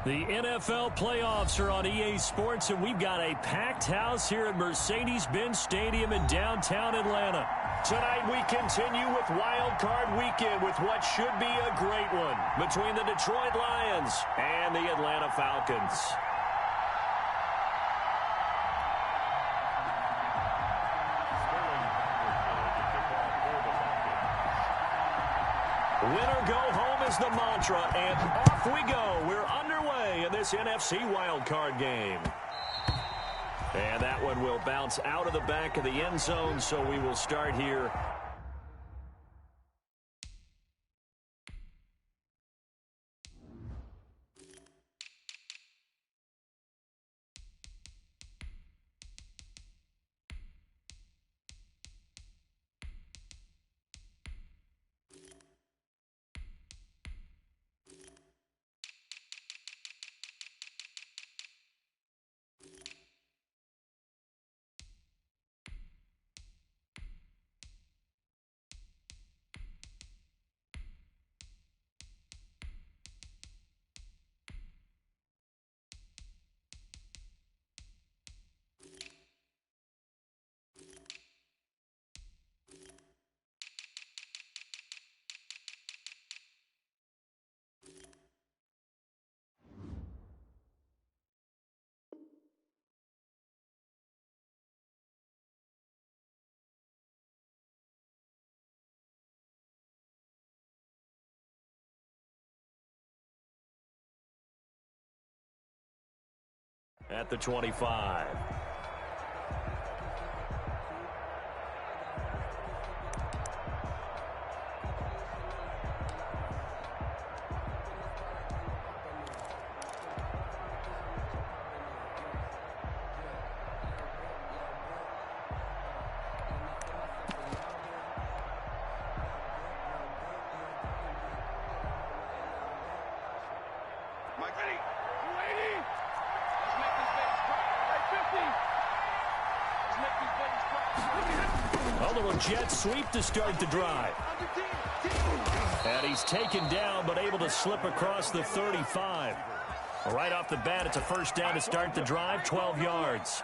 The NFL playoffs are on EA Sports, and we've got a packed house here at Mercedes-Benz Stadium in downtown Atlanta. Tonight we continue with Wild Card Weekend with what should be a great one between the Detroit Lions and the Atlanta Falcons. Winner go home is the mantra, and off we go. We're underway in this NFC wildcard game. And that one will bounce out of the back of the end zone, so we will start here. At the 25. A little jet sweep to start the drive. And he's taken down, but able to slip across the 35. Right off the bat, it's a first down to start the drive, 12 yards.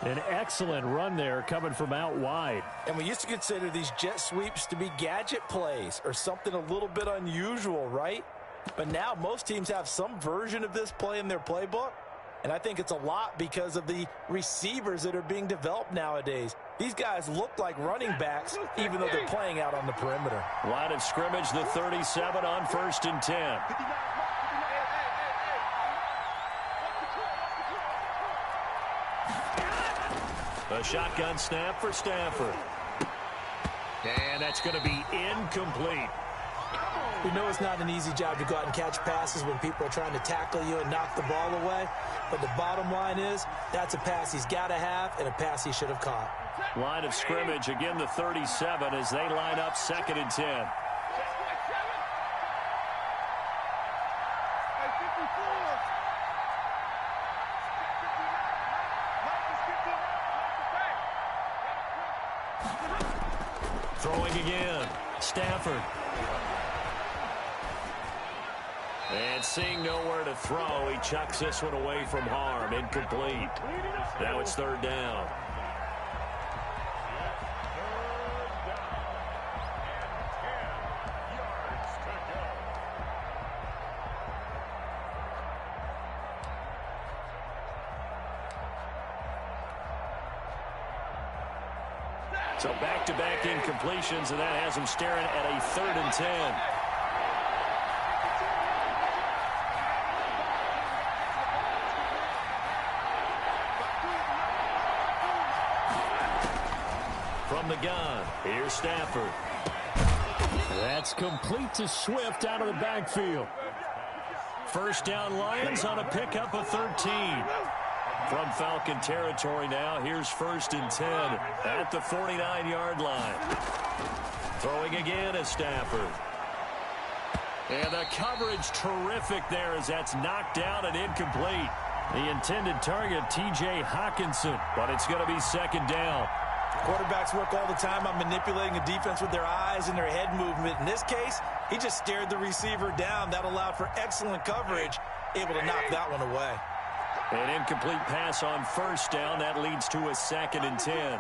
An excellent run there coming from out wide. And we used to consider these jet sweeps to be gadget plays or something a little bit unusual, right? But now most teams have some version of this play in their playbook. And I think it's a lot because of the receivers that are being developed nowadays. These guys look like running backs, even though they're playing out on the perimeter. Line of scrimmage, the 37 on 1st and 10. A shotgun snap for Stafford. And that's going to be incomplete. We know it's not an easy job to go out and catch passes when people are trying to tackle you and knock the ball away. But the bottom line is, that's a pass he's got to have and a pass he should have caught. Line of scrimmage, again the 37 as they line up 2nd and 10. Throwing again, Stafford. And seeing nowhere to throw, he chucks this one away from harm. Incomplete. Now it's 3rd down. So back-to-back incompletions, and that has him staring at a 3rd and 10. From the gun, here's Stafford. That's complete to Swift out of the backfield. First down Lions on a pickup of 13. From Falcon territory now, here's 1st and 10 at the 49-yard line. Throwing again is Stafford. And the coverage terrific there as that's knocked down and incomplete. The intended target, T.J. Hawkinson, but it's going to be 2nd down. Quarterbacks work all the time on manipulating a defense with their eyes and their head movement. In this case, he just stared the receiver down. That allowed for excellent coverage. able to knock that one away. An incomplete pass on first down. That leads to a 2nd and 10.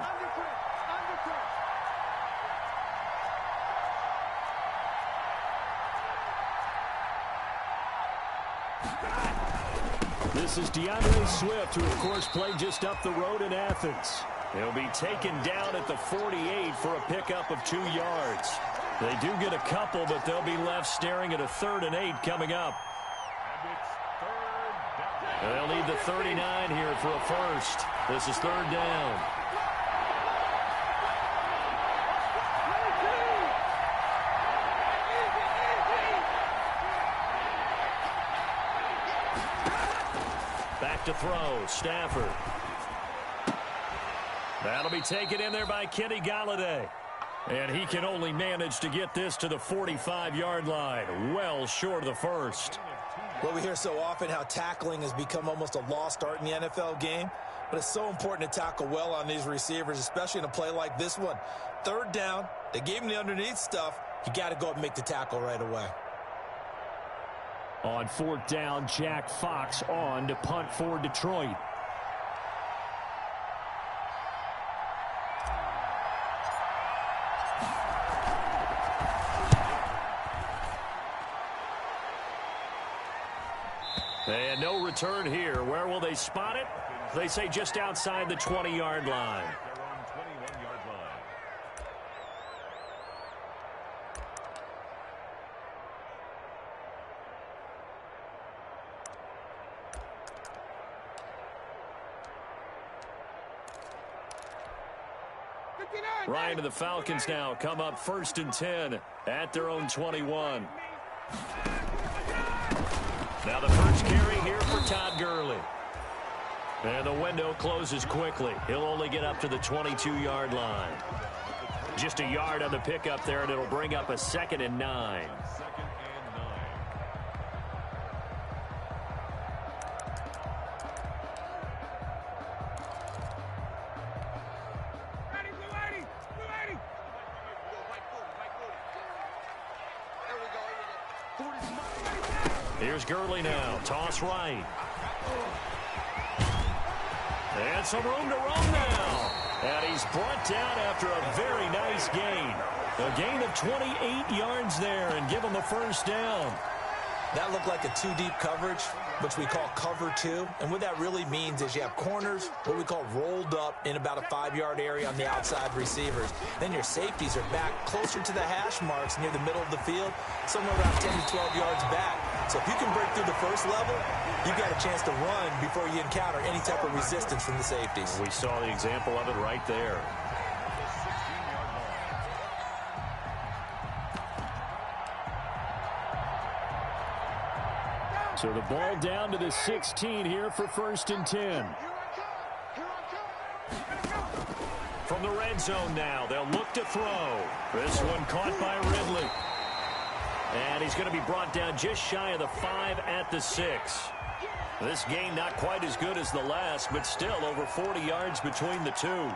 This is DeAndre Swift, who, of course, played just up the road in Athens. He'll be taken down at the 48 for a pickup of 2 yards. They do get a couple, but they'll be left staring at a 3rd and 8 coming up. They'll need the 39 here for a first. This is 3rd down. Back to throw, Stafford. That'll be taken in there by Kenny Golladay. And he can only manage to get this to the 45-yard line, well short of the first. Well, we hear so often how tackling has become almost a lost art in the NFL game. But it's so important to tackle well on these receivers, especially in a play like this one. 3rd down, they gave him the underneath stuff. You got to go up and make the tackle right away. On 4th down, Jack Fox on to punt for Detroit. And no return here. Where will they spot it? They say just outside the 20-yard line. Ryan and the Falcons now come up 1st and 10 at their own 21. Now the first carry here for Todd Gurley. And the window closes quickly. He'll only get up to the 22-yard line. Just a yard on the pickup there, and it'll bring up a 2nd and 9. Here's Gurley now. Toss right. And some room to run now. And he's brought down after a very nice gain. A gain of 28 yards there and give him the first down. That looked like a 2-deep coverage, which we call cover 2. And what that really means is you have corners, what we call rolled up in about a 5-yard area on the outside receivers. Then your safeties are back closer to the hash marks near the middle of the field, somewhere around 10 to 12 yards back. So if you can break through the first level, you've got a chance to run before you encounter any type of resistance from the safeties. We saw the example of it right there. So the ball down to the 16 here for 1st and 10. From the red zone now, they'll look to throw. This one caught by Ridley. And he's going to be brought down just shy of the 5 at the 6. This gain not quite as good as the last, but still over 40 yards between the two.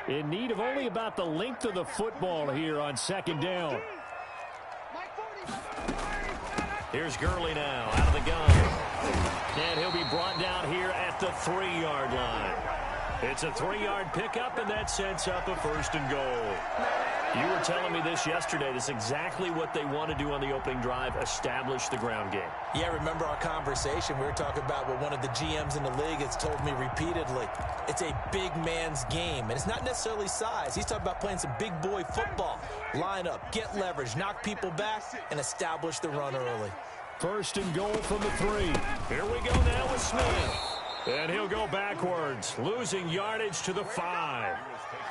In need of only about the length of the football here on 2nd down. Here's Gurley now out of the gun. And he'll be brought down here at the 3-yard line. It's a 3-yard pickup, and that sets up a 1st and goal. You were telling me this yesterday. This is exactly what they want to do on the opening drive, establish the ground game. Yeah, remember our conversation? We were talking about what one of the GMs in the league has told me repeatedly. It's a big man's game, and it's not necessarily size. He's talking about playing some big boy football. Line up, get leverage, knock people back, and establish the run early. 1st and goal from the 3. Here we go now with Smith. And he'll go backwards, losing yardage to the 5.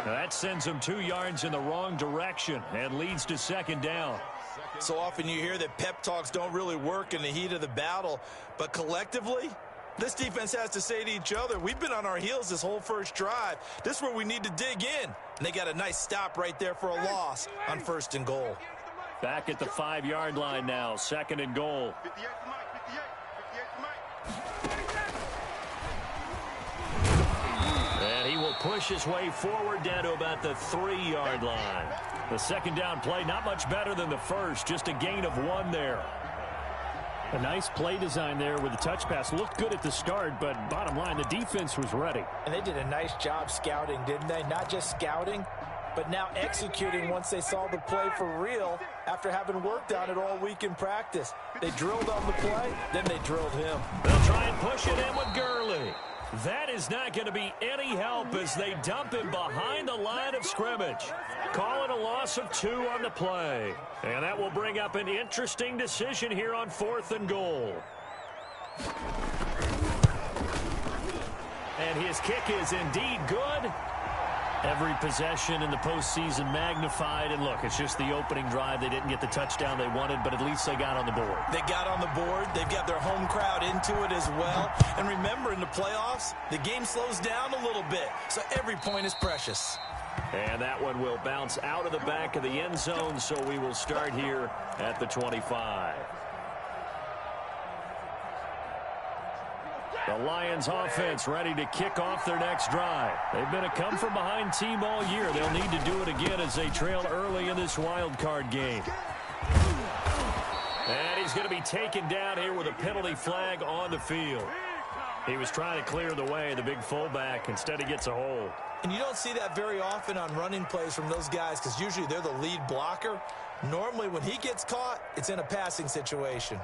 Now that sends him 2 yards in the wrong direction and leads to 2nd down. So often you hear that pep talks don't really work in the heat of the battle, but collectively, this defense has to say to each other, we've been on our heels this whole first drive. This is where we need to dig in. And they got a nice stop right there for a loss on 1st and goal. Back at the 5-yard line now, 2nd and goal. 58 to Mike, 58 to Mike. push his way forward down to about the 3-yard line. The second down play, not much better than the first, just a gain of 1 there. A nice play design there with the touch pass. Looked good at the start, but bottom line, the defense was ready. And they did a nice job scouting, didn't they? Not just scouting, but now executing once they saw the play for real after having worked on it all week in practice. They drilled on the play, then they drilled him. They'll try and push it in with Gurley. That is not going to be any help as they dump him behind the line of scrimmage. Call it a loss of 2 on the play. And that will bring up an interesting decision here on 4th and goal. And his kick is indeed good. Every possession in the postseason magnified. And look, it's just the opening drive. They didn't get the touchdown they wanted, but at least they got on the board. They got on the board. They've got their home crowd into it as well. And remember, in the playoffs, the game slows down a little bit. So every point is precious. And that one will bounce out of the back of the end zone, so we will start here at the 25. The Lions offense ready to kick off their next drive. They've been a come-from-behind team all year. They'll need to do it again as they trail early in this wild card game. And he's going to be taken down here with a penalty flag on the field. He was trying to clear the way, the big fullback. Instead, he gets a hold. And you don't see that very often on running plays from those guys because usually they're the lead blocker. Normally, when he gets caught, it's in a passing situation.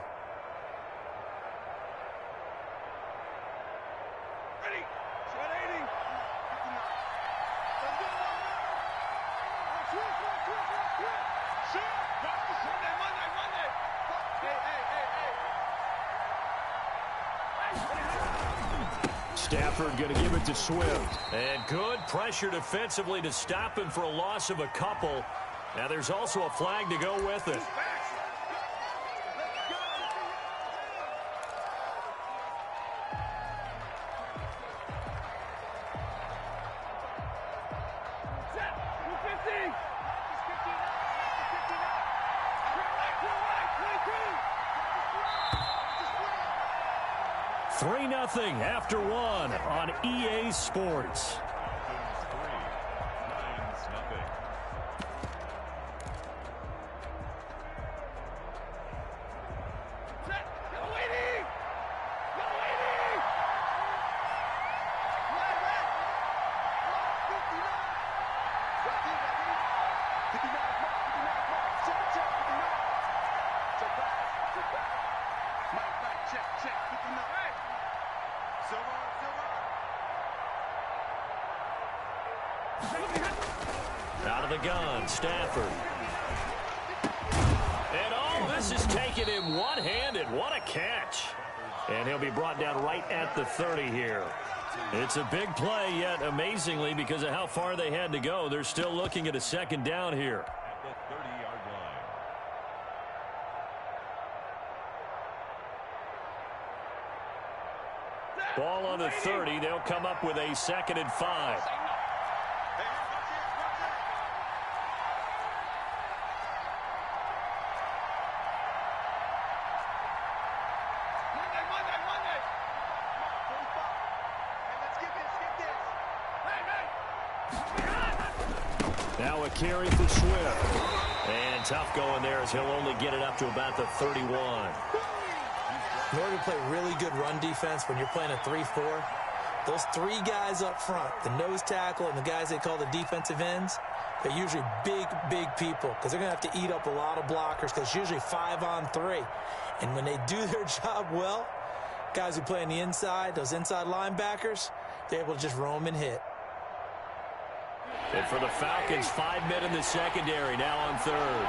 Stafford going to give it to Swift. And good pressure defensively to stop him for a loss of a couple. Now there's also a flag to go with it. Nothing after 1 on EA Sports. Out of the gun, Stafford. And all this is taken in one-handed. What a catch. And he'll be brought down right at the 30 here. It's a big play, yet amazingly, because of how far they had to go, they're still looking at a second down here. At the 30-yard line. Ball on the 30. They'll come up with a 2nd and 5. Now a carry for Swift. And tough going there as he'll only get it up to about the 31. In order to play really good run defense when you're playing a 3-4, those 3 guys up front, the nose tackle and the guys they call the defensive ends, they're usually big, big people because they're going to have to eat up a lot of blockers because it's usually 5 on 3. And when they do their job well, guys who play on the inside, those inside linebackers, they're able to just roam and hit. And for the Falcons, 5 men in the secondary, now on 3rd.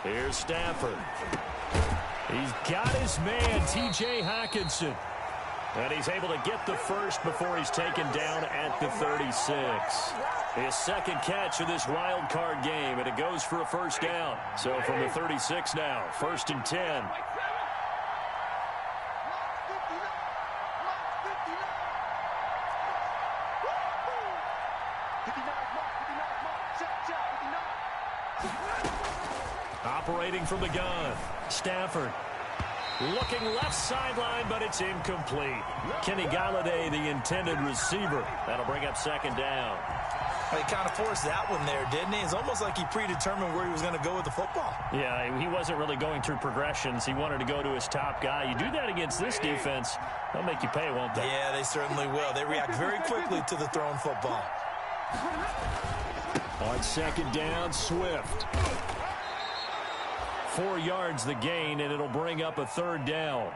Here's Stafford. He's got his man, T.J. Hockenson. And he's able to get the first before he's taken down at the 36. His second catch of this wild card game, and it goes for a first down. So from the 36 now, 1st and 10. Operating from the gun, Stafford. Looking left sideline, but it's incomplete. Kenny Galladay, the intended receiver. That'll bring up second down. He kind of forced that one there, didn't he? It's almost like he predetermined where he was going to go with the football. Yeah, he wasn't really going through progressions. He wanted to go to his top guy. You do that against this defense, they'll make you pay, won't they? Yeah, they certainly will. They react very quickly to the thrown football. On second down, Swift. 4 yards the gain, and it'll bring up a third down.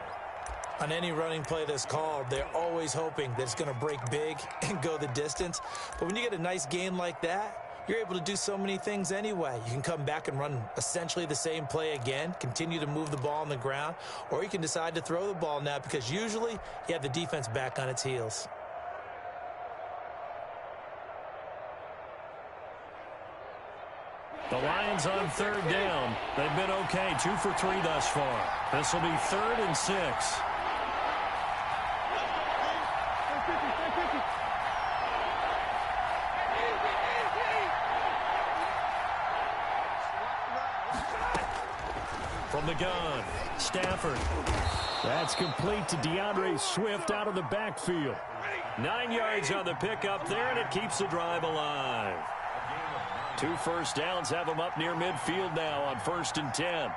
On any running play that's called, they're always hoping that it's going to break big and go the distance. But when you get a nice gain like that, you're able to do so many things anyway. You can come back and run essentially the same play again, continue to move the ball on the ground, or you can decide to throw the ball now because usually you have the defense back on its heels. The Lions on third down. They've been okay, 2 for 3 thus far. This will be 3rd and 6. From the gun, Stafford. That's complete to DeAndre Swift out of the backfield. 9 yards on the pickup there, and it keeps the drive alive. 2 first downs have them up near midfield now on 1st and 10.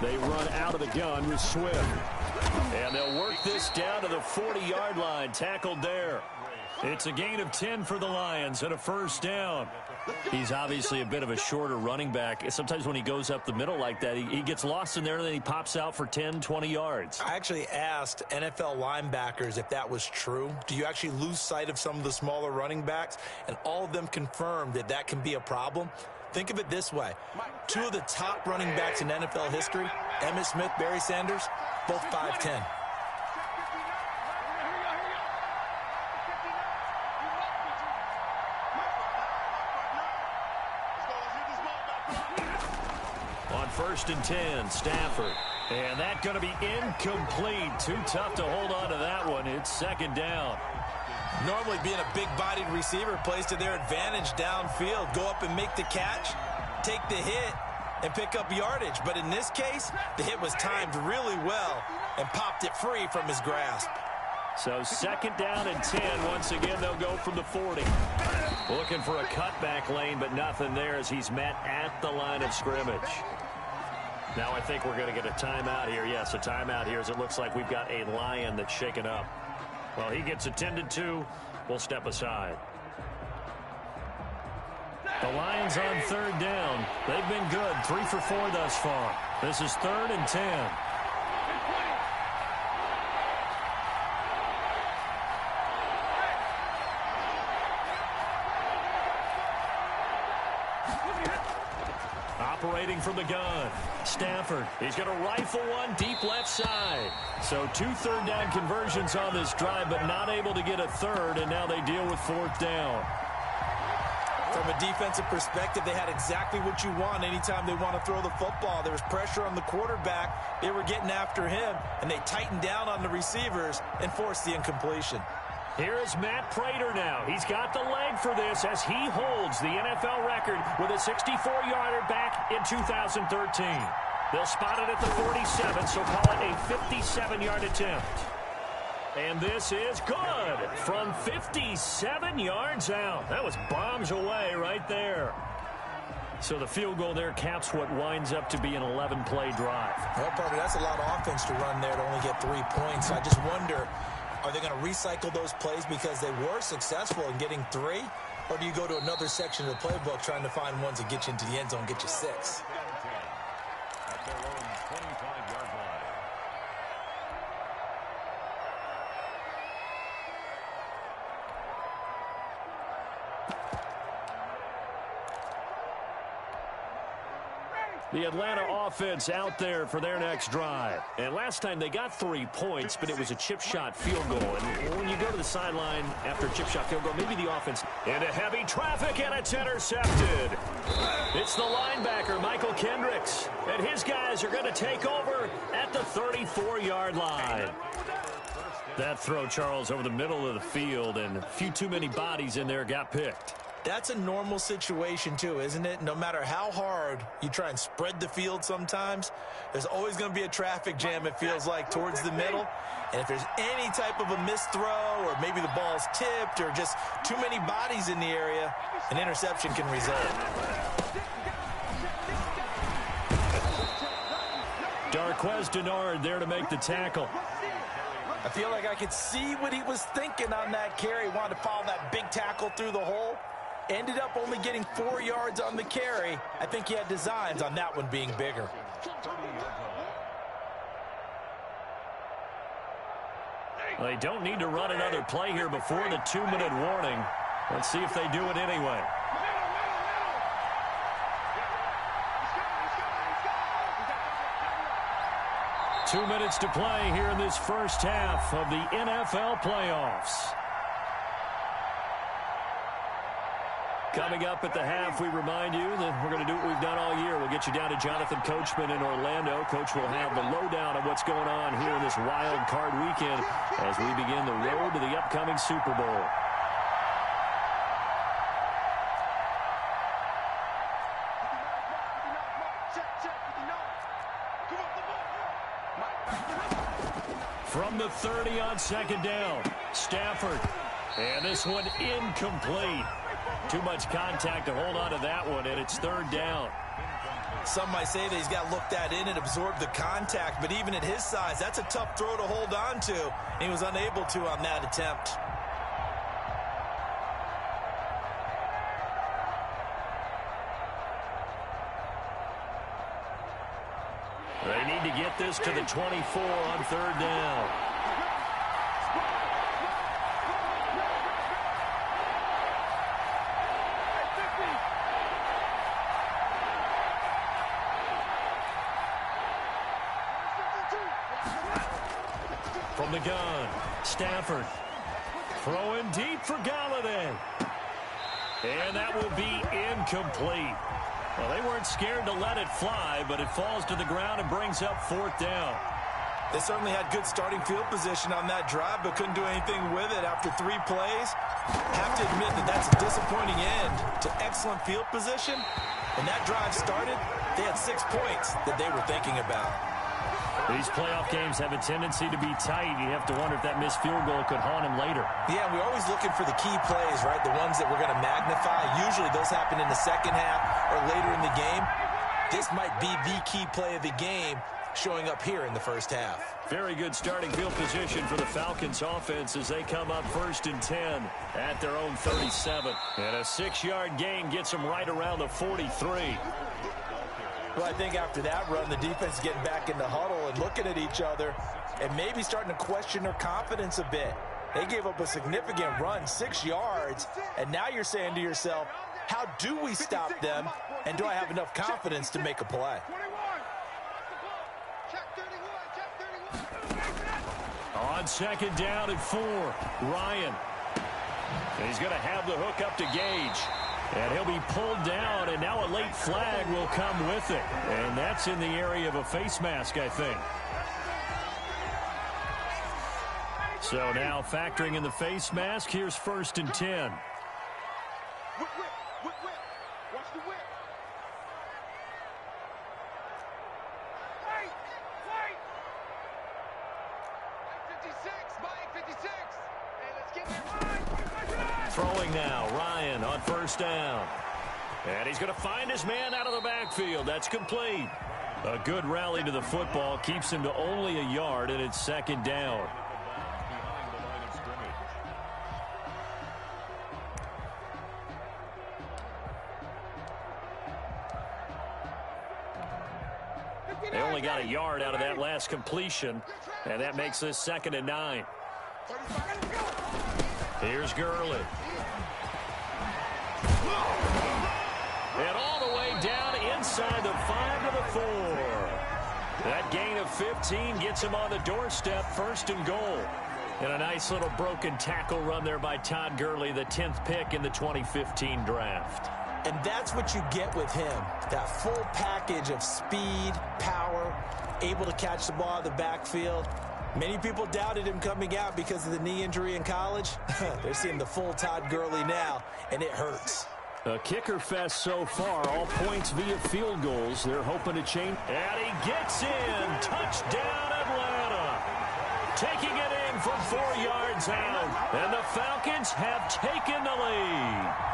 They run out of the gun with Swift. And they'll work this down to the 40-yard line. Tackled there. It's a gain of 10 for the Lions and a first down. He's obviously a bit of a shorter running back. Sometimes when he goes up the middle like that, he gets lost in there and then he pops out for 10, 20 yards. I actually asked NFL linebackers if that was true. Do you actually lose sight of some of the smaller running backs? And all of them confirmed that that can be a problem. Think of it this way. 2 of the top running backs in NFL history, Emmitt Smith, Barry Sanders, both 5'10". On 1st and 10, Stafford. And that's going to be incomplete. Too tough to hold on to that one. It's second down. Normally being a big-bodied receiver plays to their advantage downfield. Go up and make the catch, take the hit, and pick up yardage. But in this case, the hit was timed really well and popped it free from his grasp. So second down and 10. Once again, they'll go from the 40. Looking for a cutback lane, but nothing there as he's met at the line of scrimmage. Now I think we're going to get a timeout here. Yes, a timeout here as it looks like we've got a Lion that's shaken up. Well, he gets attended to. We'll step aside. The Lions on third down. They've been good. 3 for 4 thus far. This is 3rd and 10. Operating from the gun, Stafford. He's going to rifle one deep left side. So 2 third down conversions on this drive, but not able to get a third, and now they deal with 4th down. From a defensive perspective, they had exactly what you want anytime they want to throw the football. There was pressure on the quarterback. They were getting after him, and they tightened down on the receivers and forced the incompletion. Here is Matt Prater now. He's got the leg for this as he holds the NFL record with a 64-yarder back in 2013. They'll spot it at the 47, so call it a 57-yard attempt. And this is good from 57 yards out. That was bombs away right there. So the field goal there caps what winds up to be an 11-play drive. Well, partner, that's a lot of offense to run there to only get 3 points. I just wonder, are they going to recycle those plays because they were successful in getting 3? Or do you go to another section of the playbook trying to find ones that get you into the end zone, get you 6? At their own 25-yard line. The Atlanta offense out there for their next drive. And last time they got 3 points, but it was a chip shot field goal. And when you go to the sideline after a chip shot field goal, maybe the offense into heavy traffic, and it's intercepted. It's the linebacker, Michael Kendricks. And his guys are going to take over at the 34-yard line. That throw, Charles, over the middle of the field, and a few too many bodies in there got picked. That's a normal situation, too, isn't it? No matter how hard you try and spread the field sometimes, there's always going to be a traffic jam, it feels like, towards the middle. And if there's any type of a missed throw, or maybe the ball's tipped, or just too many bodies in the area, an interception can result. Darquez Denard there to make the tackle. I feel like I could see what he was thinking on that carry. Wanted to follow that big tackle through the hole. Ended up only getting 4 yards on the carry. I think he had designs on that one being bigger. They don't need to run another play here before the 2-minute warning. Let's see if they do it anyway. Two minutes to play here in this first half of the NFL playoffs. Coming up at the half, we remind you that we're going to do what we've done all year. We'll get you down to Jonathan Coachman in Orlando. Coach will have the lowdown of what's going on here in this wild card weekend as we begin the road to the upcoming Super Bowl. From the 30 on second down, Stafford. And this one incomplete. Too much contact to hold on to that one, and it's third down. Some might say that he's got looked at in and absorbed the contact, but even at his size, that's a tough throw to hold on to. He was unable to on that attempt. They need to get this to the 24 on third down. From the gun, Stafford throwing deep for Galladay. And that will be incomplete. Well, they weren't scared to let it fly, but it falls to the ground and brings up fourth down. They certainly had good starting field position on that drive, but couldn't do anything with it after 3 plays. Have to admit that that's a disappointing end to excellent field position. When that drive started, they had 6 points that they were thinking about. These playoff games have a tendency to be tight. You have to wonder if that missed field goal could haunt him later. Yeah, we're always looking for the key plays, right? The ones that we're going to magnify. Usually those happen in the second half or later in the game. This might be the key play of the game showing up here in the first half. Very good starting field position for the Falcons offense as they come up 1st and 10 at their own 37. And a 6-yard gain gets them right around the 43. Well, I think after that run, the defense is getting back in the huddle and looking at each other and maybe starting to question their confidence a bit. They gave up a significant run, 6 yards, and now you're saying to yourself, how do we stop them, and do I have enough confidence to make a play? On second down and 4, Ryan. And he's going to have the hook up to Gage. And he'll be pulled down, and now a late flag will come with it. And that's in the area of a face mask, I think. So now factoring in the face mask, here's 1st and 10. Watch the whip. Wait. 56, Mike, 56. Hey, let's get that. Throwing now, Ryan on 1st down. And he's going to find his man out of the backfield. That's complete. A good rally to the football keeps him to only a yard, and it's 2nd down. They only got a yard out of that last completion, and that makes this 2nd and 9. Here's Gurley. And all the way down inside the 5 to the That gain of 15 gets him on the doorstep, 1st and goal. And a nice little broken tackle run there by Todd Gurley, the 10th pick in the 2015 draft. And that's what you get with him, that full package of speed, power, able to catch the ball out of the backfield. Many people doubted him coming out because of the knee injury in college. They're seeing the full Todd Gurley now, and it hurts. A kicker fest so far, all points via field goals. They're hoping to change. And he gets in. Touchdown, Atlanta. Taking it in from 4 yards out. And the Falcons have taken the lead.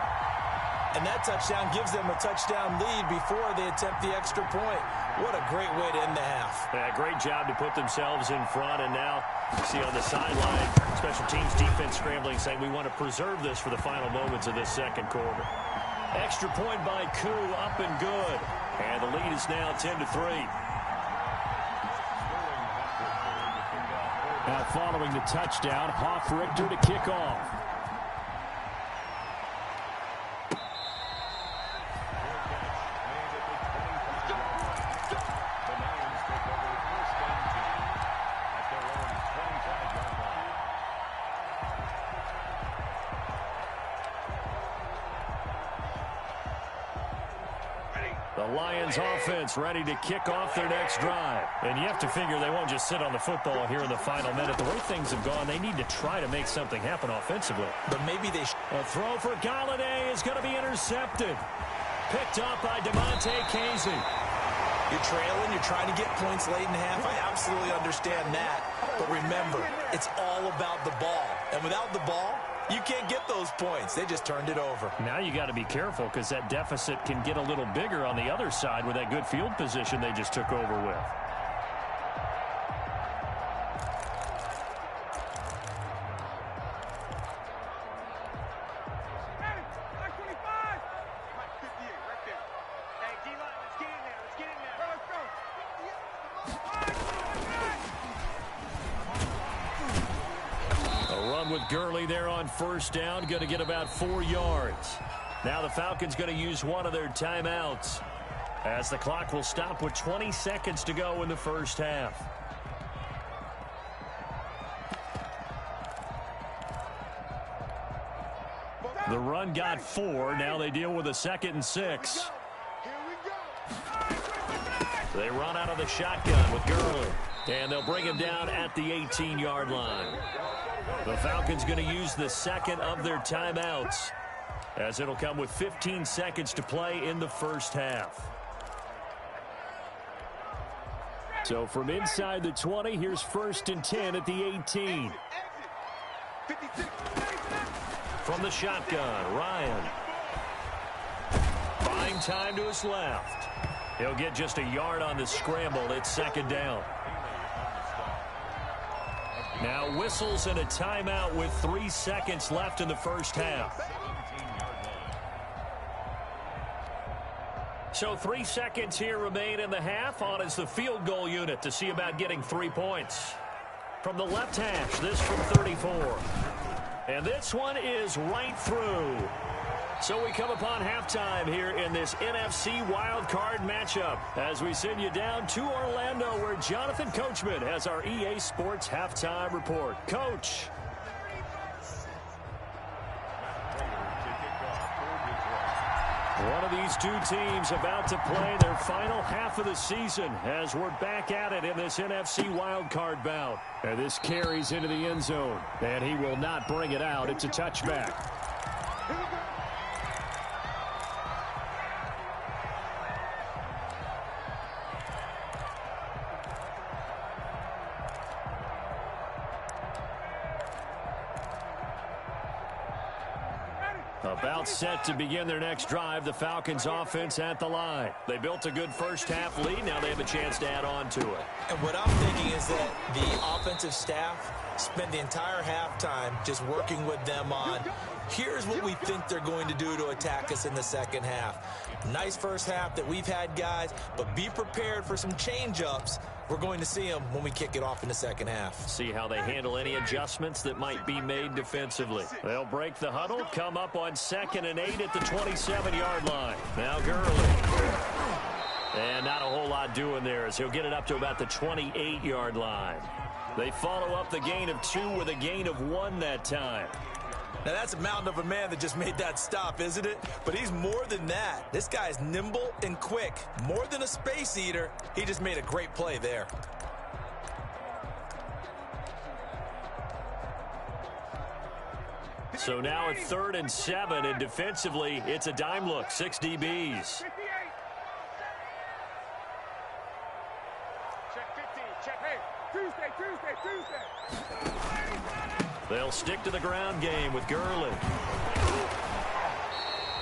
And that touchdown gives them a touchdown lead before they attempt the extra point. What a great way to end the half. Yeah, great job to put themselves in front. And now you see on the sideline, special teams defense scrambling, saying we want to preserve this for the final moments of this second quarter. Extra point by Koo, up and good. And the lead is now 10-3. Now following the touchdown, Hoff-Richter to kick off. The Lions offense ready to kick off their next drive. And you have to figure they won't just sit on the football here in the final minute. The way things have gone, they need to try to make something happen offensively. But maybe they should. A throw for Galladay is going to be intercepted. Picked up by DeMonte Casey. You're trailing, you're trying to get points late in the half. I absolutely understand that. But remember, it's all about the ball. And without the ball, you can't get those points. They just turned it over. Now you got to be careful because that deficit can get a little bigger on the other side with that good field position they just took over with. With Gurley there on 1st down, going to get about 4 yards. Now the Falcons going to use one of their timeouts as the clock will stop with 20 seconds to go in the first half. The run got 4. Now they deal with a 2nd and 6. They run out of the shotgun with Gurley. And they'll bring him down at the 18-yard line. The Falcons going to use the 2nd of their timeouts as it'll come with 15 seconds to play in the first half. So from inside the 20, here's 1st and 10 at the 18. From the shotgun, Ryan. Buying time to his left. He'll get just a yard on the scramble. It's 2nd down. Now whistles and a timeout with 3 seconds left in the first half. So 3 seconds here remain in the half. On is the field goal unit to see about getting 3 points. From the left hash, this from 34. And this one is right through. So we come upon halftime here in this NFC wildcard matchup as we send you down to Orlando where Jonathan Coachman has our EA Sports halftime report. Coach. One of these two teams about to play their final half of the season as we're back at it in this NFC wildcard bout. And this carries into the end zone. And he will not bring it out. It's a touchback. About set to begin their next drive, the Falcons offense at the line. They built a good first half lead. Now they have a chance to add on to it. And what I'm thinking is that the offensive staff spent the entire halftime just working with them on, here's what we think they're going to do to attack us in the second half. Nice first half that we've had, guys, but be prepared for some change-ups. We're going to see them when we kick it off in the second half. See how they handle any adjustments that might be made defensively. They'll break the huddle, come up on 2nd and 8 at the 27-yard line. Now Gurley. And not a whole lot doing there as he'll get it up to about the 28-yard line. They follow up the gain of 2 with a gain of 1 that time. Now, that's a mountain of a man that just made that stop, isn't it? But he's more than that. This guy's nimble and quick. More than a space eater. He just made a great play there. So now at 3rd and 7, and defensively, it's a dime look. 6 DBs. Tuesday. They'll stick to the ground game with Gurley.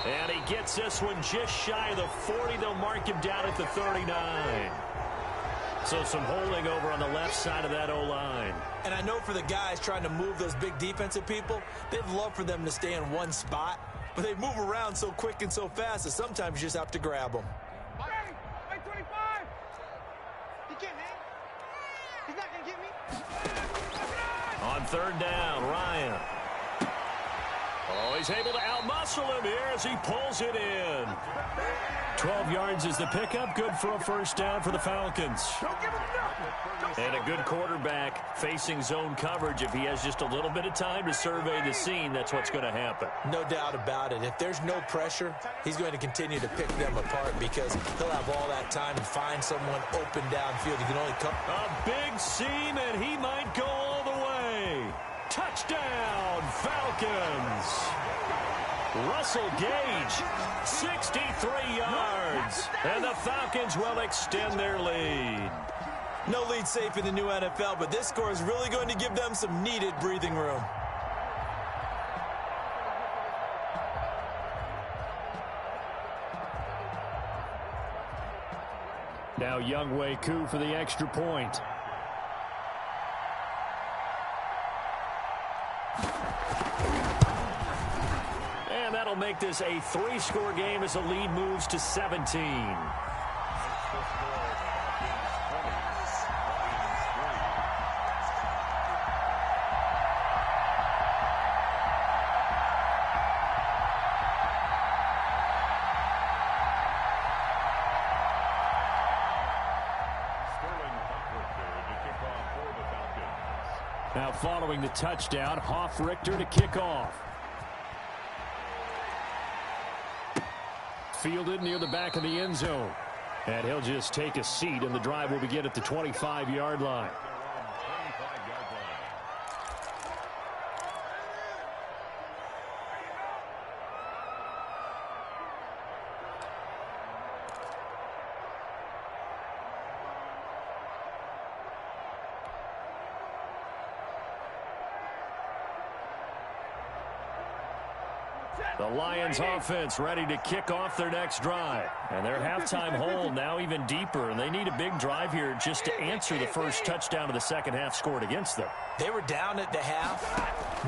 And he gets this one just shy of the 40. They'll mark him down at the 39. So some holding over on the left side of that O-line. And I know for the guys trying to move those big defensive people, they'd love for them to stay in one spot. But they move around so quick and so fast that sometimes you just have to grab them. Hey, 25! He can't, man. He's not going to get me. On 3rd down, Ryan. Oh, he's able to outmuscle him here as he pulls it in. 12 yards is the pickup. Good for a first down for the Falcons. And a good quarterback facing zone coverage. If he has just a little bit of time to survey the scene, that's what's going to happen. No doubt about it. If there's no pressure, he's going to continue to pick them apart because he'll have all that time to find someone open downfield. He can only come. A big seam, and he might go all the way. Touchdown, Falcons. Russell Gage, 63 yards. And the Falcons will extend their lead. No lead safe in the new NFL, but this score is really going to give them some needed breathing room. Now Younghoe Koo for the extra point. And that'll make this a 3-score game as the lead moves to 17. Now following the touchdown, Richter to kick off. Fielded near the back of the end zone. And he'll just take a seat, and the drive will begin at the 25-yard line. The Lions offense ready to kick off their next drive. And their halftime hole now even deeper, and they need a big drive here just to answer the first touchdown of the second half scored against them. They were down at the half.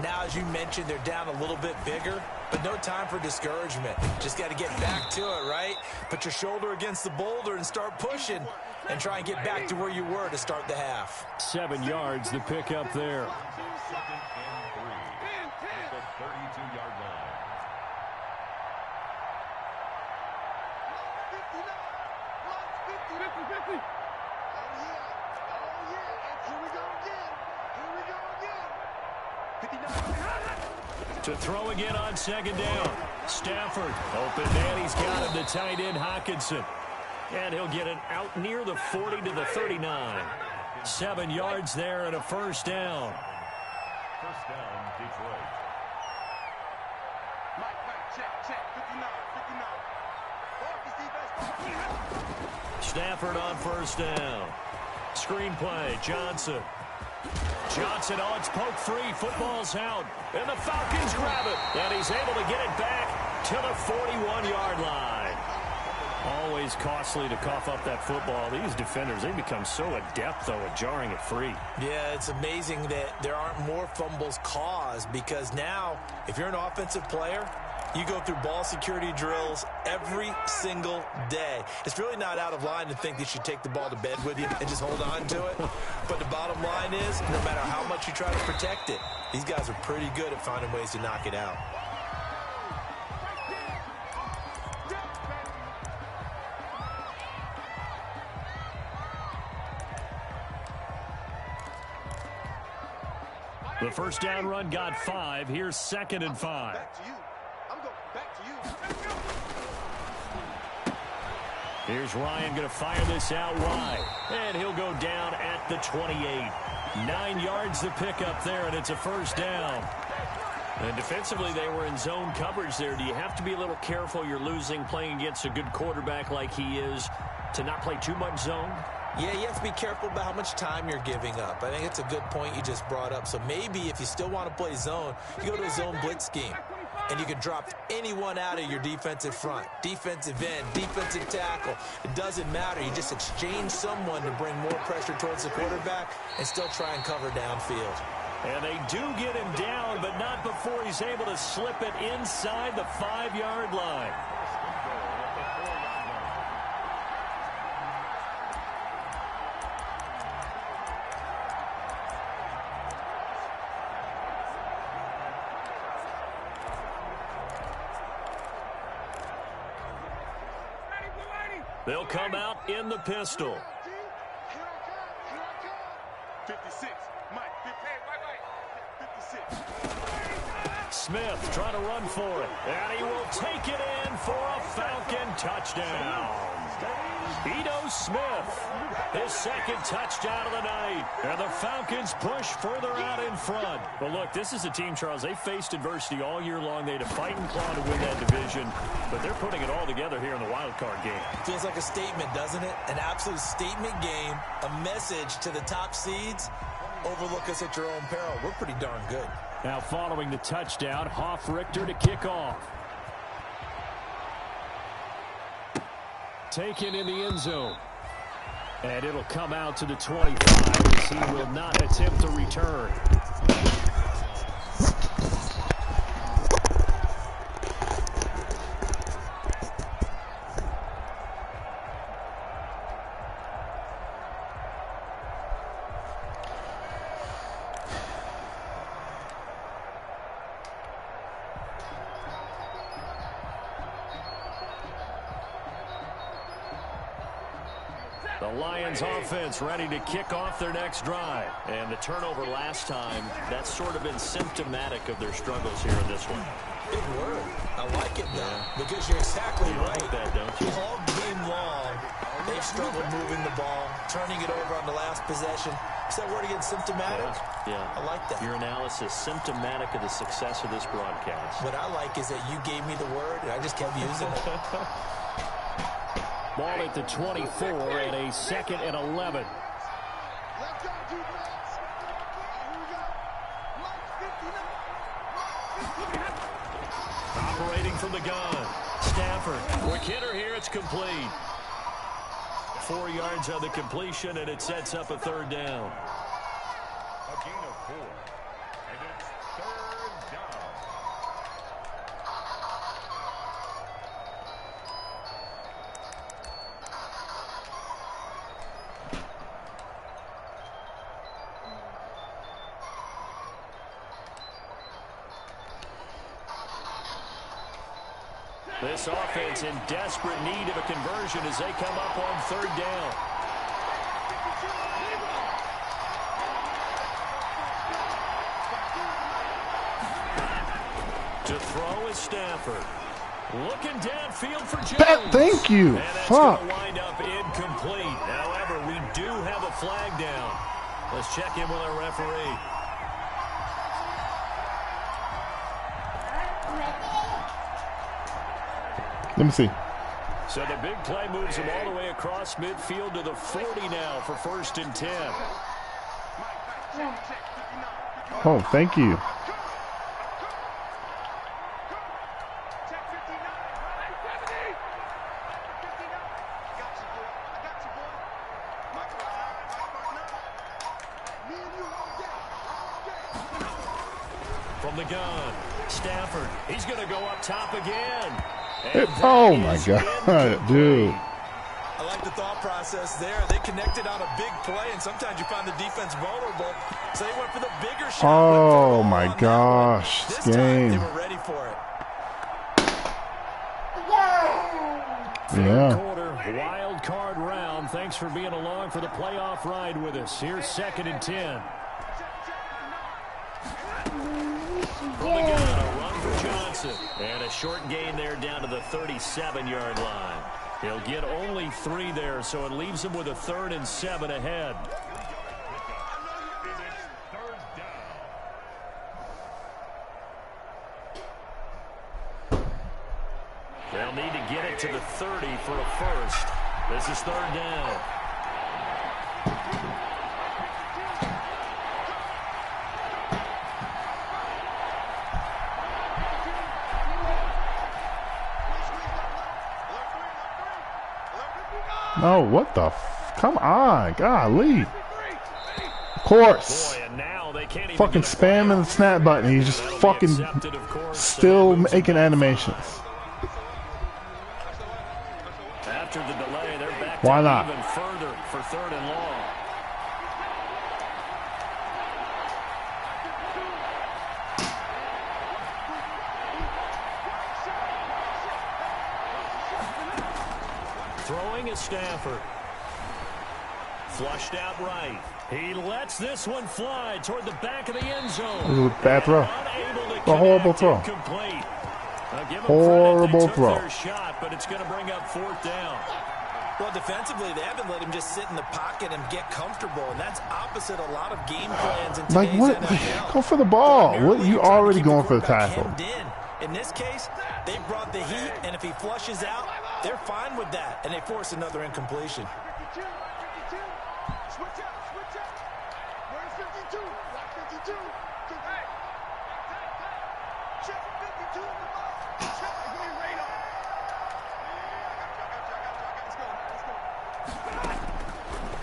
Now, as you mentioned, they're down a little bit bigger, but no time for discouragement. Just got to get back to it, right? Put your shoulder against the boulder and start pushing and try and get back to where you were to start the half. 7 yards, the pickup there. To throw again on second down. Stafford, open man, he's got him, the tight end Hockenson. And he'll get it out near the 40 to the 39. 7 yards there and a first down. First down, Detroit. Check. 59. Stafford on first down. Screen play, Johnson. Oh, it's poke free. Football's out. And the Falcons grab it. And he's able to get it back to the 41-yard line. Always costly to cough up that football. These defenders, they become so adept, though, at jarring it free. Yeah, it's amazing that there aren't more fumbles caused because now, if you're an offensive player, you go through ball security drills every single day. It's really not out of line to think that you take the ball to bed with you and just hold on to it. But the bottom line is, no matter how much you try to protect it, these guys are pretty good at finding ways to knock it out. The first down run got 5. Here's 2nd and 5. Back to you. I'm going back to you. Here's Ryan going to fire this out wide. And he'll go down at the 28. 9 yards to pick up there, and it's a first down. And defensively, they were in zone coverage there. Do you have to be a little careful? You're losing playing against a good quarterback like he is to not play too much zone? Yeah, you have to be careful about how much time you're giving up. I think it's a good point you just brought up. So maybe if you still want to play zone, you go to a zone blitz scheme. And you can drop anyone out of your defensive front. Defensive end, defensive tackle. It doesn't matter. You just exchange someone to bring more pressure towards the quarterback and still try and cover downfield. And they do get him down, but not before he's able to slip it inside the 5-yard line. They'll come out in the pistol. 56. Mike, 56. Smith trying to run for it. And he will take it in for a Falcon touchdown. Ito Smith, his 2nd touchdown of the night. And the Falcons push further out in front. But look, this is a team, Charles, they faced adversity all year long. They had to fight and claw to win that division. But they're putting it all together here in the wild card game. Feels like a statement, doesn't it? An absolute statement game. A message to the top seeds. Overlook us at your own peril. We're pretty darn good. Now following the touchdown, Hoff-Richter to kick off. Taken in the end zone. And it'll come out to the 25 as he will not attempt to return. The Lions offense ready to kick off their next drive. And the turnover last time, that's sort of been symptomatic of their struggles here in this one. Big word. I like it, though, because you're exactly right. Like that, don't you? All game long, they've struggled moving the ball, turning it over on the last possession. Is that word again, symptomatic? Yeah. I like that. Your analysis, symptomatic of the success of this broadcast. What I like is that you gave me the word, and I just kept using it. Ball at the 24 and a 2nd and 11. Operating from the gun. Stafford. Quick hitter here. It's complete. 4 yards on the completion, and it sets up a 3rd down. A gain of 4. And it's 3rd down. This offense in desperate need of a conversion as they come up on 3rd down. To throw is Stafford. Looking downfield for Jones. Thank you. And that's going to wind up incomplete. However, we do have a flag down. Let's check in with our referee. Let me see. So the big play moves him all the way across midfield to the 40 now for 1st and 10. Oh, thank you. From the gun, Stafford. He's going to go up top again. Oh, my God, dude. I like the thought process there. They connected on a big play, and sometimes you find the defense vulnerable. So they went for the bigger shot. Oh, my gosh. This game. time they were ready for it. Yeah. Quarter, wild card round. Thanks for being along for the playoff ride with us. Here's 2nd and 10. From the gun, a run for Johnson. And a short gain there down to the 37-yard line. He'll get only 3 there, so it leaves him with a 3rd and 7 ahead. They'll need to get it to the 30 for a first. This is 3rd down. No, what the come on, golly. Of course. Boy, and now they can't even Fucking spamming the snap button. He's just fucking still making animations. After the delay, they're back Why not? even further for 3rd and long. Throwing is Stafford. Flushed out right. He lets this one fly toward the back of the end zone. It was a bad throw. A horrible throw. Horrible throw. Their shot, but it's going to bring up 4th down. Well, defensively, they haven't let him just sit in the pocket and get comfortable, and that's opposite a lot of game plans in today's Like what? NFL. Go for the ball. What? You already going for the tackle? In this case, they brought the heat, and if he flushes out, they're fine with that, and they force another incompletion.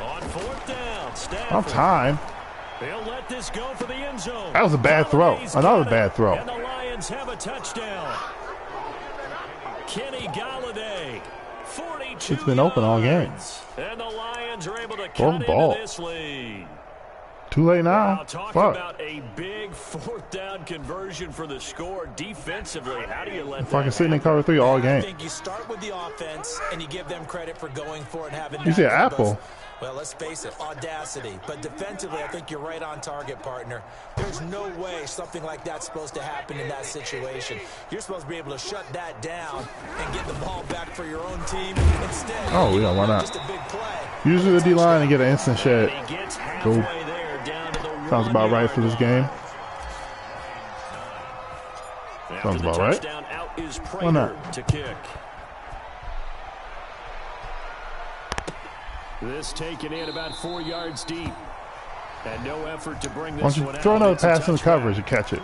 On 4th down, Stafford. On time. They'll let this go for the end zone. That was a bad throw. Another bad throw. And the Lions have a touchdown. Kenny Golladay, 42 It's been open all game. And the Lions are able to Throw cut the ball. into this lead. Too late now. Wow, talk Fuck. about a big 4th down conversion for the score defensively. How do you let that Fucking sitting in cover 3 all I game. think you start with the offense, and you give them credit for going for it, having You said that type Apple. of, well, let's face it, audacity. But defensively, I think you're right on target, partner. There's no way something like that's supposed to happen in that situation. You're supposed to be able to shut that down and get the ball back for your own team. Instead, Oh, yeah, why not? just a big play. Usually the D-line and get an instant shed. He gets Go. halfway there down to the Sounds about right for this game. After Sounds the about right. touchdown, out is Why not? Prater to kick. This taken in about 4 yards deep. And no effort to bring Why don't this you one out. throw another It's a pass in the touchdown. coverage and catch it?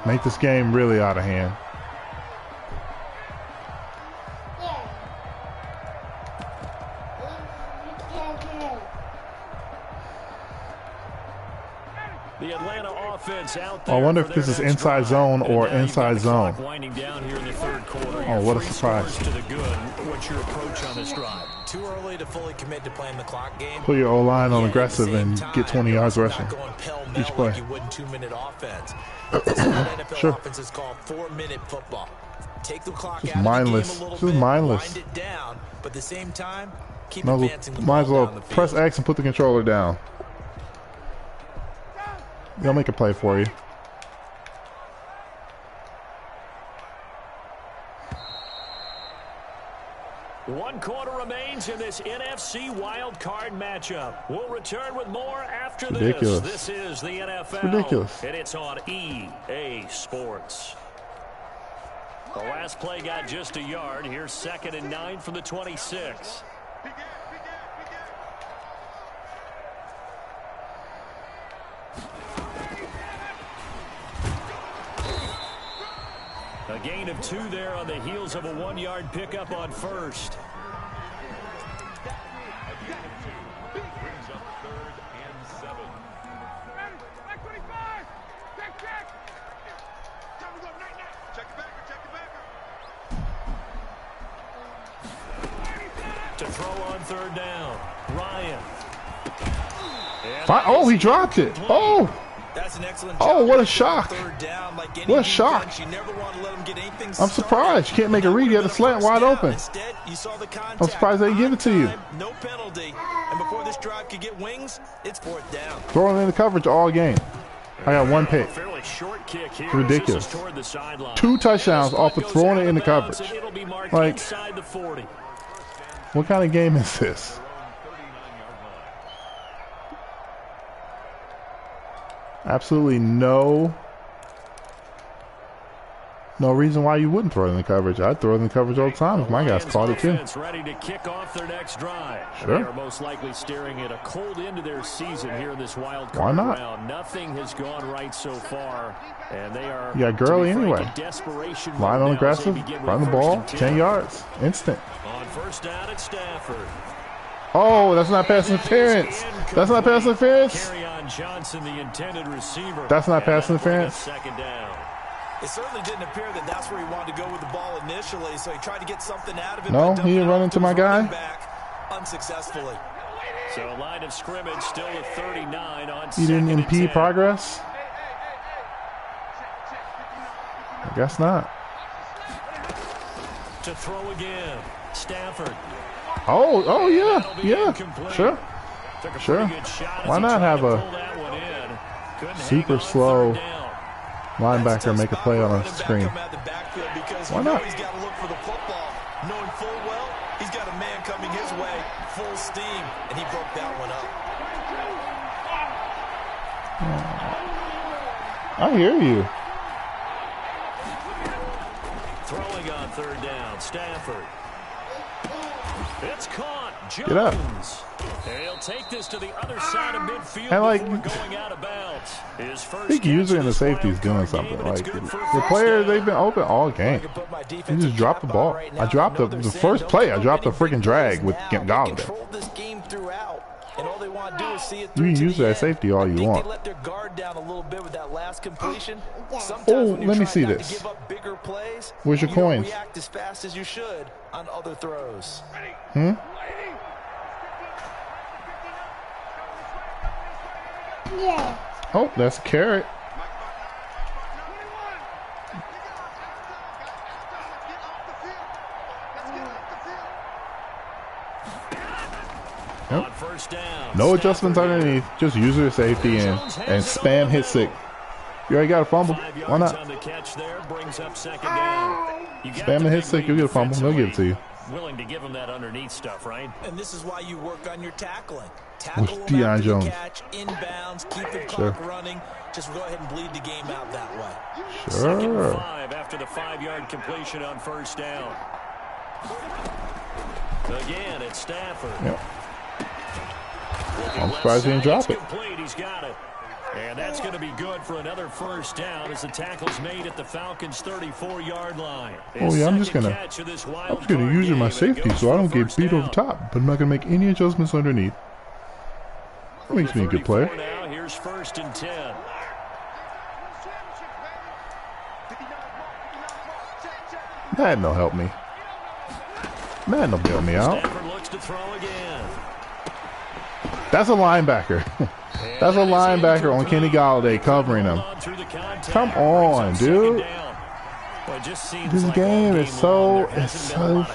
Make this game really out of hand. The Atlanta offense out there. I wonder if for this their is next inside drive. zone And or now you've got inside the zone. clock winding down here in the 3rd quarter. Oh, what a Three surprise. scores to the good. What's your approach on this drive? Too early to fully commit to playing the clock game. Put your O-line on Yeah, aggressive at the and same get 20 time, yards you're rushing. not going pell-mell Each play. like you would in 2-minute offense. This is what NFL Sure. offense is called 4-minute football. Take the clock Just out mindless. of the game a Just little bit, mindless. wind it down, but at the same time, keep Might advancing the as ball well down the field. press X and put the controller down. They'll make a play for you. One quarter remains in this NFC wildcard matchup. We'll return with more after Ridiculous. this. This is the NFL. Ridiculous. And it's on EA Sports. The last play got just a yard. Here's 2nd and 9 from the 26. A gain of 2 there on the heels of a 1-yard pickup on first. Brings up 3rd and 7. Back 25. Check. Time to go. Night. Check it back. To throw on 3rd down. Ryan. Oh, he dropped it. Oh, That's an excellent Oh, job what a on shock. 3rd down. Like any What a defense, shock. You never want to let them get anything I'm started. surprised. You can't make a read. You had a slant wide open. Instead, you saw the contact. I'm surprised they didn't give it to you. On time, no penalty. And before this drive could get wings, it's 4th down. Throwing in the coverage all game. I got one pick. Fairly short kick here. Ridiculous. This is toward the sideline. 2 touchdowns off of throwing it in the coverage. It'll be marked Like, inside the 40. what kind of game is this? Absolutely no reason why you wouldn't throw it in the coverage. I'd throw it in the coverage all the time if my guys caught it too. Ready to kick off their next drive. Sure. They are most likely staring at a cold end to their season here in this wild card Why not? round. Nothing has gone right so far, and they are. You got Gurley anyway. Desperation Line on now aggressive, as they begin run the with ball, first and 10 yards, instant. On first down at Stafford. Oh, that's not pass interference. That's not pass interference. Carry on Johnson, the intended receiver. That's not pass And that'll bring interference. us second down. It certainly didn't appear that that's where he wanted to go with the ball initially, so he tried to get something out of it. No, by he didn't dumping run it into off my to his running guy. back unsuccessfully. So line of scrimmage still at 39 on He didn't second and impede 10. progress. I guess not. To throw again. Stafford. Oh yeah, That'll be yeah, incomplete. sure. Took a Sure. pretty good shot as Why he not tried have to a pull that one in. Couldn't super hang on slow third down. linebacker make a play on a screen? Why not? He's got to look for the football, knowing full well he's got a man coming his way, full steam, and he broke that one up. I hear you. Throwing on third down, Stafford. It's caught. Jones. Get up. He'll take this to the other side of midfield And, like, before going out of bounds. His first I think catch user of and the this safety's wild doing card something. game, and it's Like good for a the first players, down. they've been open all game. You just dropped the ball. I dropped the first play. I dropped the freaking drag with Galladay. And all they want to do is see it You through can to use the that end. safety all I you think want. They let their guard down a little bit with that last completion. Sometimes Oh, when you're let me trying see not to this. give up bigger plays, Where's your you don't coins? react as fast as you should on other throws. Oh, that's a carrot. Yep. On first down, No Stafford adjustments here. underneath. Just user safety and spam hit sick. You already got a fumble. 5 Why yards not? on the catch there brings up second down. You got Spam the and hit big sick, lead you'll get a fumble. They'll give it to you. Willing to give him that underneath stuff, right? And this is why you work on your tackling. Tackle With them Deion after the Jones. catch, inbounds, keep the Sure. clock running. Just go ahead and bleed the game out that way. Second and Sure. 5 after the 5-yard completion on first down. Again, it's Stafford. Yep. Looking I'm left surprised he didn't side, drop it's it. complete. He's got it. And that's going to be good for another first down as the tackle's made at the Falcons' 34-yard line. Oh yeah, I'm just gonna use my safety so I don't get beat over top, but I'm not gonna make any adjustments underneath. That makes me a good player. Now, here's first and 10. Madden will help me. Madden will bail me out. Stafford looks to throw again. That's a linebacker. That's a linebacker on Kenny Galladay covering him. Come on, dude. This game is so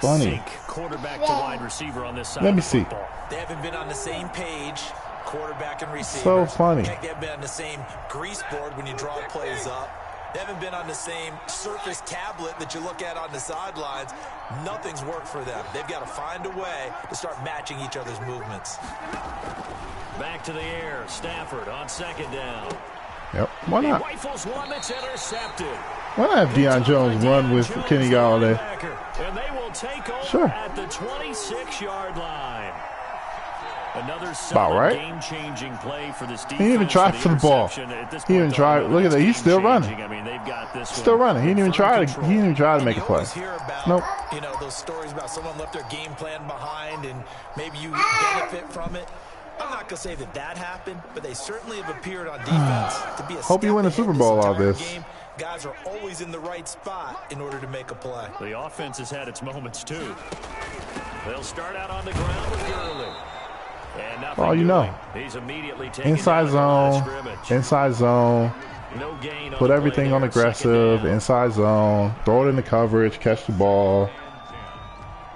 funny. Quarterback to wide receiver on this side. Let me see. They haven't been on the same page, quarterback and receiver. So funny. Heck, they haven't been on the same grease board when you draw plays up. They haven't been on the same Surface tablet that you look at on the sidelines. Nothing's worked for them. They've got to find a way to start matching each other's movements. Back to the air. Stafford on second down. Yep. Why He not? rifles one that's intercepted. Why not have Deion Jones run with Kenny Galladay? And they will take over Sure. at the 26-yard line. Another About solid right. game-changing play for this defense. He didn't even try for the ball. He didn't try. Look at that. He's still running. I mean, they've got this Still one running. He didn't even in try to. control. He didn't even try to make a You play. always hear about, Nope. those stories about someone left their game plan behind and maybe you benefit from it. I'm not going to say that happened, but they certainly have appeared on defense to be a Hope you win the step Super ahead Bowl this out of entire this. game. Guys are always in the right spot in order to make a play. The offense has had its moments, too. They'll start out on the ground with Gurley. And nothing Oh, you know. doing. He's immediately taken Inside down at the line of zone. scrimmage. Inside zone. No gain on Put the everything play on there, aggressive. second down. Inside zone. Throw it in the coverage. Catch the ball.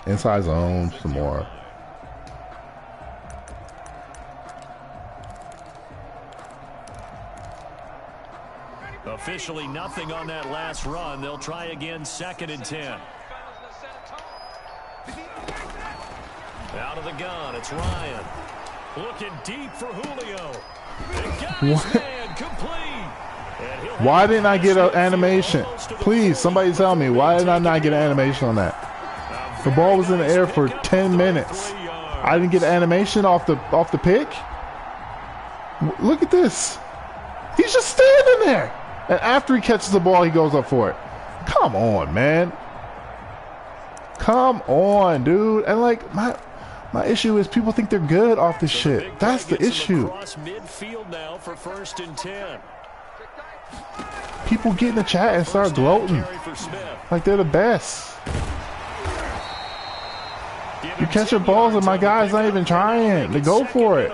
Inside zone. Some more. Officially nothing on that last run. They'll try again, 2nd and 10. Out of the gun, it's Ryan. Looking deep for Julio. And got his man complete. Why didn't I get an animation? Please, somebody tell me. Why did I not get an animation on that? The ball was in the air for 10 minutes. I didn't get an animation off the pick. Look at this. He's just standing there. And after he catches the ball, he goes up for it. Come on, man. Come on, dude. And like my issue is people think they're good off this shit. That's the issue. Midfield now for 1st and 10. People get in the chat and start gloating like they're the best. You catch your balls and my guy's not even trying. They go for it.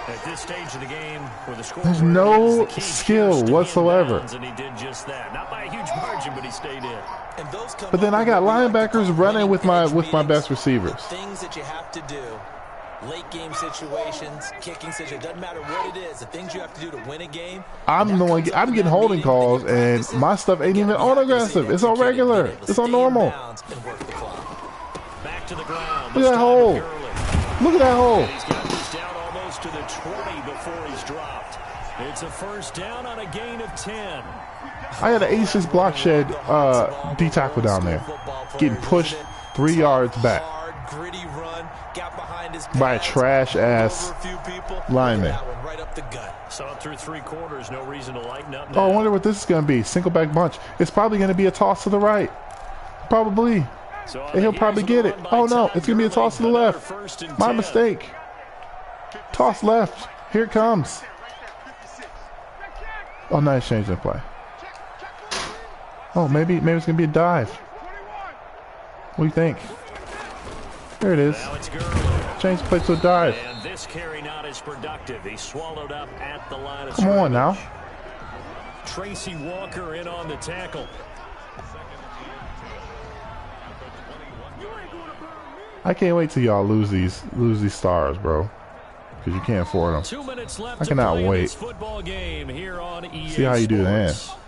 At this stage of the game, where the score there's no skill whatsoever. And he did just that. Not by a huge margin, but he stayed in. But then I got linebackers running with my best receivers. Things that you have to do. Late game situations, kicking situations, doesn't matter what it is, the things you have to do to win a game. I'm getting holding calls and my stuff ain't even on aggressive. It's on regular. It's on normal. Back to the ground. Look at that hole. Look at that hole. He's got this down almost to the 20 before he's dropped. It's a 1st down on a gain of 10. I had an 86 block shed D tackle down there, getting pushed 3 yards back by a trash ass lineman. Saw it through 3 quarters. No reason to lighten up. Oh, I wonder what this is going to be. Single back bunch. It's probably going to be a toss to the right. Probably. And he'll probably get it. Oh no, it's going to be a toss to the left. My mistake. Toss left. Here it comes. Oh, nice change in play. Oh, maybe it's going to be a dive. What do you think? There it is. Change the play to a dive. And this carry not as productive. He swallowed up at the line of Come on now. Tracy Walker in on the tackle. I can't wait till y'all lose these stars, bro. Because you can't afford them. 2 minutes left. I cannot wait. This football game here on EA See how you do that. Sports.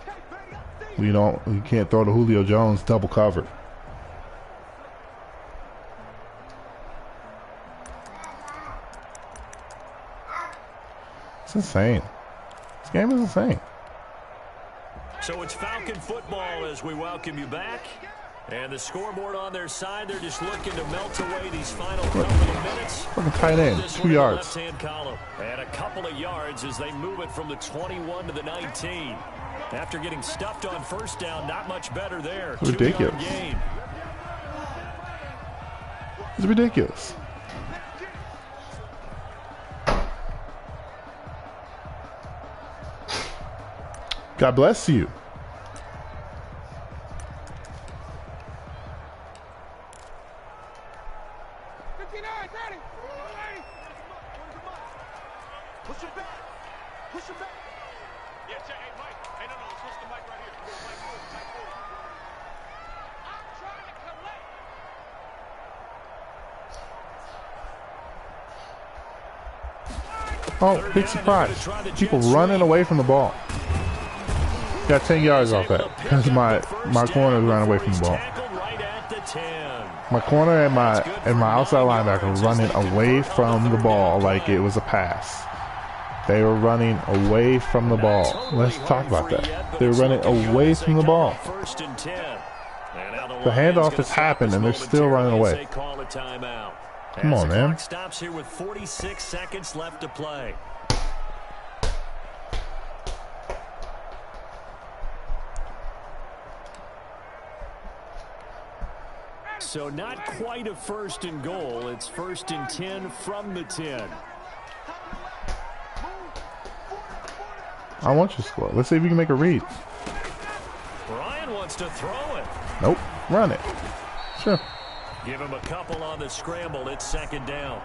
You can't throw the Julio Jones double cover. It's insane. This game is insane. So it's Falcon football as we welcome you back. And the scoreboard on their side, they're just looking to melt away these final couple of minutes. Fucking tight end, 2 yards. Left-hand column. And a couple of yards as they move it from the 21 to the 19. After getting stuffed on 1st down, not much better there. It's ridiculous. Gain. It's ridiculous. God bless you. Oh, big surprise. People running away from the ball. Got 10 yards off that because my corners ran away from the ball. My corner and my outside linebacker were running away from the ball like it was a pass. They were running away from the ball. Let's talk about that. They were running away from the ball. The handoff has happened and they're still running away. Come on, man. Stops here with 46 seconds left to play. So not quite a 1st and goal. It's 1st and 10 from the 10. I want you to score. Let's see if we can make a read. Ryan wants to throw it. Nope. Run it. Sure. Give him a couple on the scramble. It's 2nd down.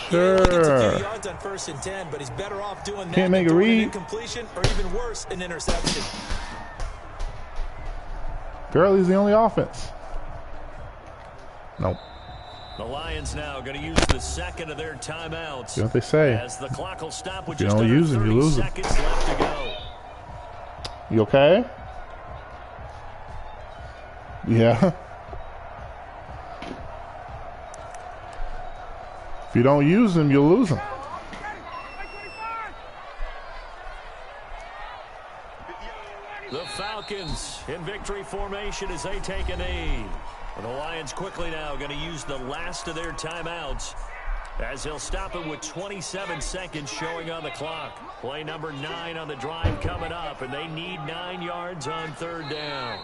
Sure. Yeah, he gets a few yards on 1st and 10, but he's better off doing that. Can't make a read. Incompletion, or even worse, an interception. Gurley's the only offense. Nope. The Lions now going to use the 2nd of their timeouts. You know what they say. As the clock will stop with If you just don't under use them, you 30 lose them. seconds left to go. You okay? Yeah. If you don't use them, you'll lose them. The Falcons in victory formation as they take a knee. And the Lions quickly now going to use the last of their timeouts as they'll stop it with 27 seconds showing on the clock. Play number 9 on the drive coming up, and they need 9 yards on 3rd down.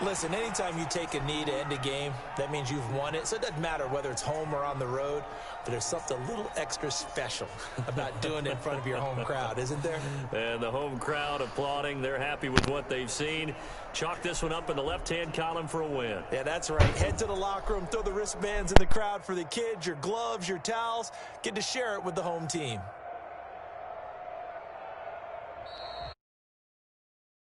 Listen, anytime you take a knee to end a game, that means you've won it. So it doesn't matter whether it's home or on the road, but there's something a little extra special about doing it in front of your home crowd, isn't there? And the home crowd applauding. They're happy with what they've seen. Chalk this one up in the left-hand column for a win. Yeah, that's right. Head to the locker room, throw the wristbands in the crowd for the kids, your gloves, your towels. Get to share it with the home team.